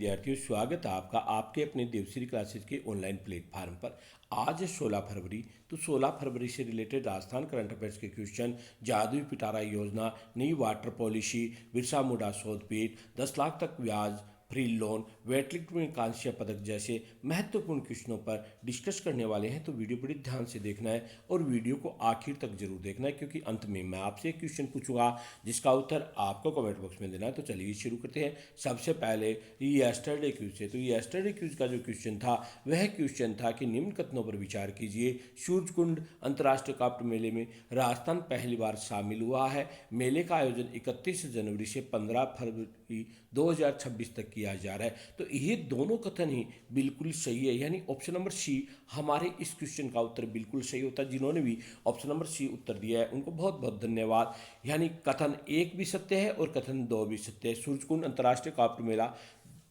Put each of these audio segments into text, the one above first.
विद्यार्थियों, स्वागत है आपका आपके अपने देवश्री क्लासेस के ऑनलाइन प्लेटफार्म पर। आज है 16 फरवरी। तो 16 फरवरी से रिलेटेड राजस्थान करंट अफेयर्स के क्वेश्चन, जादुई पिटारा योजना, नई वाटर पॉलिसी, बिरसा मुंडा शोध पीठ, 10 लाख तक ब्याज, फ्री लोन, वेटलिफ्टिंग में कांस्य पदक जैसे महत्वपूर्ण क्वेश्चनों पर डिस्कस करने वाले हैं। तो वीडियो बड़ी ध्यान से देखना है और वीडियो को आखिर तक जरूर देखना है, क्योंकि अंत में मैं आपसे एक क्वेश्चन पूछूंगा जिसका उत्तर आपको कमेंट बॉक्स में देना है। तो चलिए शुरू करते हैं। सबसे पहले यस्टरडे क्यूज से। तो यस्टरडे क्यूज का जो क्वेश्चन था वह क्वेश्चन था कि निम्न कथनों पर विचार कीजिए। सूरजकुंड अंतर्राष्ट्रीय काप्ट मेले में राजस्थान पहली बार शामिल हुआ है। मेले का आयोजन 31 जनवरी से 15 फरवरी 2026 तक किया जा रहा है। तो ये दोनों कथन ही बिल्कुल सही है, यानी ऑप्शन नंबर सी हमारे इस क्वेश्चन का उत्तर बिल्कुल सही होता है। जिन्होंने भी ऑप्शन नंबर सी उत्तर दिया है उनको बहुत बहुत धन्यवाद। यानी कथन एक भी सत्य है और कथन दो भी सत्य है। सूरजकुंड अंतर्राष्ट्रीय काप्ट मेला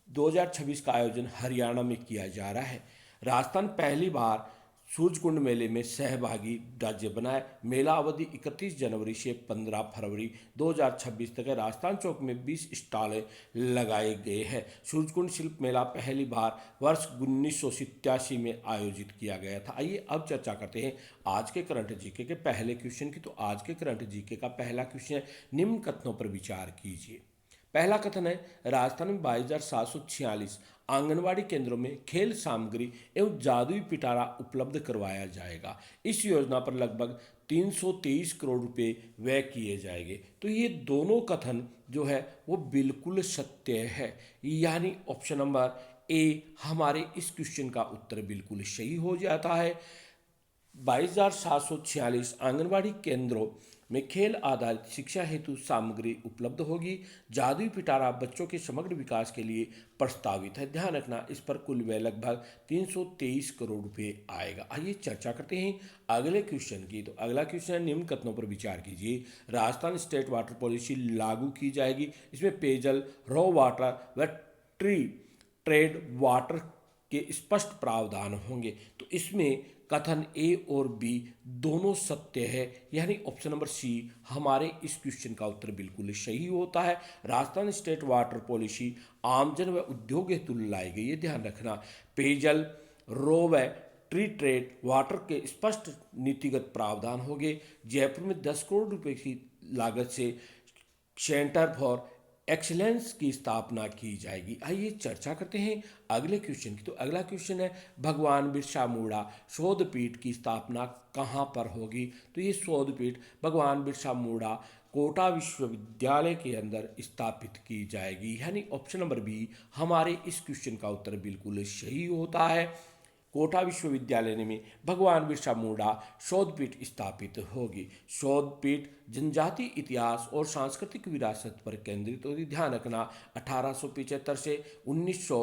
2026 का आयोजन हरियाणा में किया जा रहा है। राजस्थान पहली बार सूरजकुंड मेले में सहभागी राज्य बना है। मेला अवधि 31 जनवरी से 15 फरवरी 2026 तक है। राजस्थान चौक में 20 स्टॉल लगाए गए हैं। सूरजकुंड शिल्प मेला पहली बार वर्ष 1987 में आयोजित किया गया था। आइए अब चर्चा करते हैं आज के करंट जीके के पहले क्वेश्चन की। तो आज के करंट जीके का पहला क्वेश्चन है, निम्न कथनों पर विचार कीजिए। पहला कथन है, राजस्थान में 22,746 आंगनवाड़ी केंद्रों में खेल सामग्री एवं जादुई पिटारा उपलब्ध करवाया जाएगा। इस योजना पर लगभग 323 करोड़ रुपए व्यय किए जाएंगे। तो ये दोनों कथन जो है वो बिल्कुल सत्य है, यानी ऑप्शन नंबर ए हमारे इस क्वेश्चन का उत्तर बिल्कुल सही हो जाता है। 22,746 आंगनवाड़ी केंद्रों में खेल आधारित शिक्षा हेतु सामग्री उपलब्ध होगी। जादुई पिटारा बच्चों के समग्र विकास के लिए प्रस्तावित है। ध्यान रखना, इस पर कुल व्यय लगभग 323 करोड़ रुपए आएगा। आइए चर्चा करते हैं अगले क्वेश्चन की। तो अगला क्वेश्चन, निम्न कथनों पर विचार कीजिए। राजस्थान स्टेट वाटर पॉलिसी लागू की जाएगी। इसमें पेयजल, रॉ वाटर व ट्री ट्रेड वाटर के स्पष्ट प्रावधान होंगे। तो इसमें कथन ए और बी दोनों सत्य है, यानी ऑप्शन नंबर सी हमारे इस क्वेश्चन का उत्तर बिल्कुल सही होता है। राजस्थान स्टेट वाटर पॉलिसी आमजन व उद्योग हेतु लाई गई है। ध्यान रखना, पेयजल, रो व ट्री ट्रेड वाटर के स्पष्ट नीतिगत प्रावधान होंगे। जयपुर में 10 करोड़ रुपए की लागत से सेंटर फॉर एक्सीलेंस की स्थापना की जाएगी। आइए चर्चा करते हैं अगले क्वेश्चन की। तो अगला क्वेश्चन है, भगवान बिरसा मुंडा शोध पीठ की स्थापना कहाँ पर होगी। तो ये शोध पीठ भगवान बिरसा मुंडा कोटा विश्वविद्यालय के अंदर स्थापित की जाएगी, यानी ऑप्शन नंबर बी हमारे इस क्वेश्चन का उत्तर बिल्कुल सही होता है। कोटा विश्वविद्यालय में भगवान बिरसा मुंडा शोधपीठ स्थापित होगी। शोधपीठ जनजाति इतिहास और सांस्कृतिक विरासत पर केंद्रित होगी। ध्यान रखना, 1875 से 1900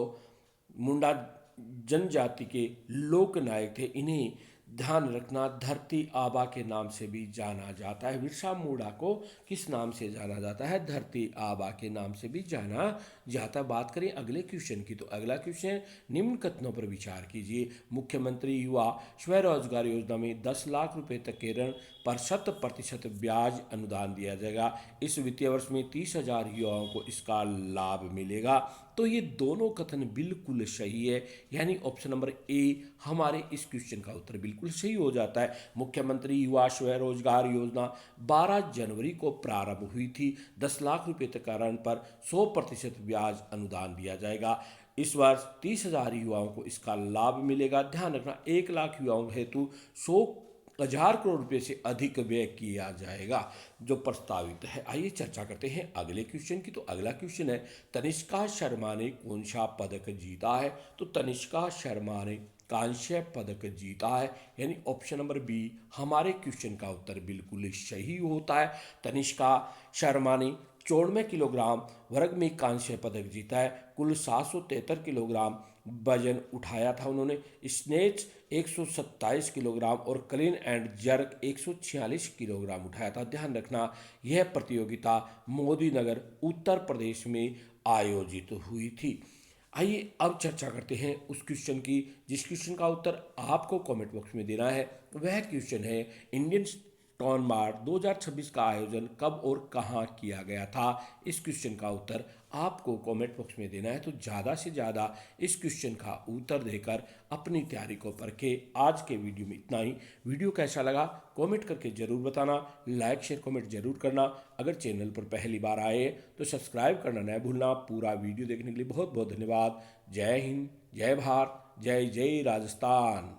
मुंडा जनजाति के लोक नायक थे। इन्हें ध्यान रखना, धरती आबा के नाम से भी जाना जाता है। बिरसा मुंडा को किस नाम से जाना जाता है? धरती आबा के नाम से भी जाना जाता है। बात करें अगले क्वेश्चन की। तो अगला क्वेश्चन, निम्न कथनों पर विचार कीजिए। मुख्यमंत्री युवा स्वरोजगार योजना में 10 लाख रुपए तक के ऋण पर 100% ब्याज अनुदान दिया जाएगा। इस वित्तीय वर्ष में 30,000 युवाओं को इसका लाभ मिलेगा। तो ये दोनों कथन बिल्कुल सही है, यानी ऑप्शन नंबर ए हमारे इस क्वेश्चन का उत्तर बिल्कुल सही हो जाता है। मुख्यमंत्री युवा स्वरोजगार योजना 12 जनवरी को प्रारंभ हुई थी। 10 लाख रुपए तक का ऋण पर 100% ब्याज अनुदान दिया जाएगा। इस वर्ष 30,000 युवाओं को इसका लाभ मिलेगा। ध्यान रखना, 1 लाख युवाओं हेतु 100,000 करोड़ रुपए से अधिक व्यय किया जाएगा जो प्रस्तावित है। आइए चर्चा करते हैं अगले क्वेश्चन की। तो अगला क्वेश्चन है, तनिष्का शर्मा ने कौन सा पदक जीता है। तो तनिष्का शर्मा ने कांस्य पदक जीता है, यानी ऑप्शन नंबर बी हमारे क्वेश्चन का उत्तर बिल्कुल सही होता है। तनिष्का शर्मा ने 94 किलोग्राम वर्ग में कांस्य पदक जीता है। कुल 773 किलोग्राम वजन उठाया था उन्होंने। स्नेच 127 किलोग्राम और क्लीन एंड जर्क 146 किलोग्राम उठाया था। ध्यान रखना, यह प्रतियोगिता मोदी नगर उत्तर प्रदेश में आयोजित हुई थी। आइए अब चर्चा करते हैं उस क्वेश्चन की जिस क्वेश्चन का उत्तर आपको कमेंट बॉक्स में देना है। वह क्वेश्चन है, इंडियन स्टोन मार्ट 2026 का आयोजन कब और कहाँ किया गया था। इस क्वेश्चन का उत्तर आपको कमेंट बॉक्स में देना है। तो ज़्यादा से ज़्यादा इस क्वेश्चन का उत्तर देकर अपनी तैयारी को परखें। आज के वीडियो में इतना ही। वीडियो कैसा लगा कमेंट करके ज़रूर बताना। लाइक शेयर कमेंट जरूर करना। अगर चैनल पर पहली बार आए तो सब्सक्राइब करना न भूलना। पूरा वीडियो देखने के लिए बहुत बहुत धन्यवाद। जय हिंद, जय भारत, जय जय राजस्थान।